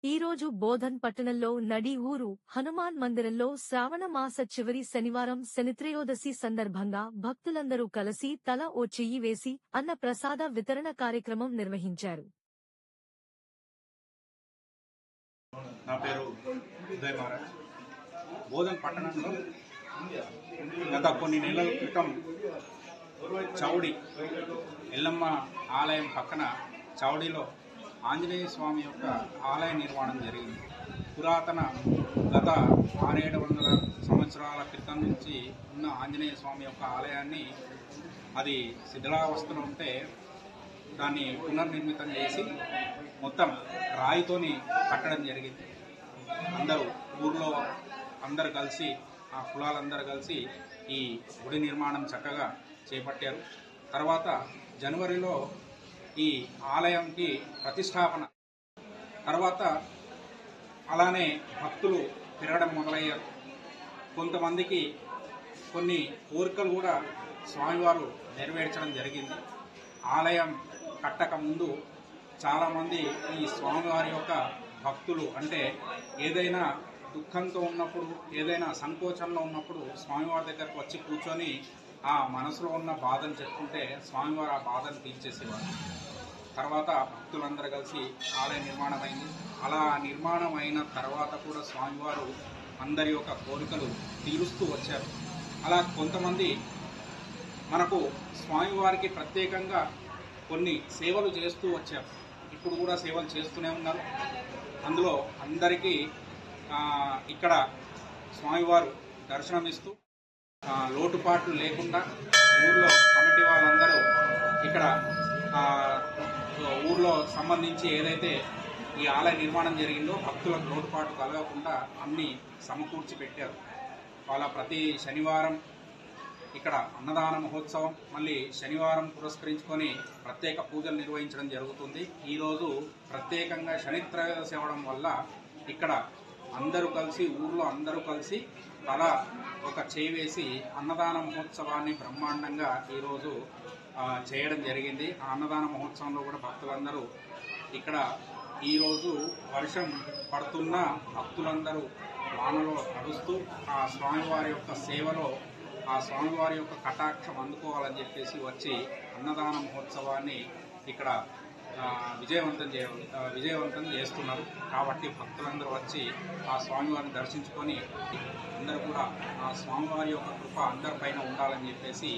ఈరోజు బోధన్ పట్టణంలో నడి ఊరు హనుమాన్ మందిరంలో శ్రావణ మాస చివరి శనివారం శనిత్రయోదశి సందర్భంగా భక్తులందరూ కలిసి తల ఓ చెయ్యి వేసి అన్న ప్రసాద వితరణ కార్యక్రమం నిర్వహించారు. నా పేరు ఉదయ్ మహారాజ్. బోధన్ పట్టణంలో గత కొన్ని నెలల క్రితం చౌడి ఎల్లమ్మ ఆలయం పక్కన చౌడిలో ఆంజనేయ స్వామి యొక్క ఆలయ నిర్మాణం జరిగింది. పురాతన గత 600-700 సంవత్సరాల క్రితం నుంచి ఉన్న ఆంజనేయ స్వామి యొక్క ఆలయాన్ని అది శిథిలావస్థలో ఉంటే దాన్ని పునర్నిర్మితం చేసి మొత్తం రాయితోని కట్టడం జరిగింది. ఊర్లో అందరు కలిసి ఆ కులాలందరూ కలిసి ఈ గుడి నిర్మాణం చక్కగా చేపట్టారు. తర్వాత జనవరిలో ఈ ఆలయంకి ప్రతిష్టాపన తర్వాత అలానే భక్తులు పెరగడం మొదలయ్యారు. కొంతమందికి కొన్ని కోరికలు కూడా స్వామివారు నెరవేర్చడం జరిగింది. ఆలయం కట్టక ముందు చాలామంది ఈ స్వామివారి యొక్క భక్తులు అంటే ఏదైనా దుఃఖంతో ఉన్నప్పుడు ఏదైనా సంకోచంలో ఉన్నప్పుడు స్వామివారి దగ్గరకు వచ్చి కూర్చొని ఆ మనసులో ఉన్న బాధను చెప్పుకుంటే స్వామివారు ఆ బాధను తీర్చేసేవారు. తర్వాత భక్తులందరూ కలిసి ఆలయ నిర్మాణం అయింది. అలా నిర్మాణం అయిన తర్వాత కూడా స్వామివారు అందరి యొక్క కోరికలు తీరుస్తూ వచ్చారు. అలా కొంతమంది మనకు స్వామివారికి ప్రత్యేకంగా కొన్ని సేవలు చేస్తూ వచ్చారు. ఇప్పుడు కూడా సేవలు చేస్తూనే ఉన్నారు. అందులో అందరికీ ఇక్కడ స్వామివారు దర్శనమిస్తూ లోటుపాట్లు లేకుండా ఊర్లో కమిటీ వాళ్ళందరూ ఇక్కడ ఊర్లో సంబంధించి ఏదైతే ఈ ఆలయ నిర్మాణం జరిగిందో భక్తులకు లోటుపాటు కలగకుండా అన్ని సమకూర్చి పెట్టారు. వాళ్ళ ప్రతి శనివారం ఇక్కడ అన్నదాన మహోత్సవం మళ్ళీ శనివారం పురస్కరించుకొని ప్రత్యేక పూజలు నిర్వహించడం జరుగుతుంది. ఈరోజు ప్రత్యేకంగా శనిత్రయోదశి అవడం వల్ల ఇక్కడ అందరూ కలిసి ఊర్లో అందరూ కలిసి అలా ఒక చేయి వేసి అన్నదాన మహోత్సవాన్ని బ్రహ్మాండంగా ఈరోజు చేయడం జరిగింది. ఆ అన్నదాన మహోత్సవంలో కూడా భక్తులందరూ ఇక్కడ ఈరోజు వర్షం పడుతున్న భక్తులందరూ వానలో నడుస్తూ ఆ స్వామివారి యొక్క సేవలో ఆ స్వామివారి యొక్క కటాక్షం అందుకోవాలని చెప్పేసి వచ్చి అన్నదాన మహోత్సవాన్ని ఇక్కడ విజయవంతం చేస్తున్నారు. కాబట్టి భక్తులందరూ వచ్చి ఆ స్వామివారిని దర్శించుకొని అందరూ కూడా ఆ స్వామివారి యొక్క కృప అందరిపైన ఉండాలని చెప్పేసి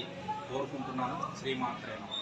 కోరుకుంటున్నాను. శ్రీమాత్రే నమః.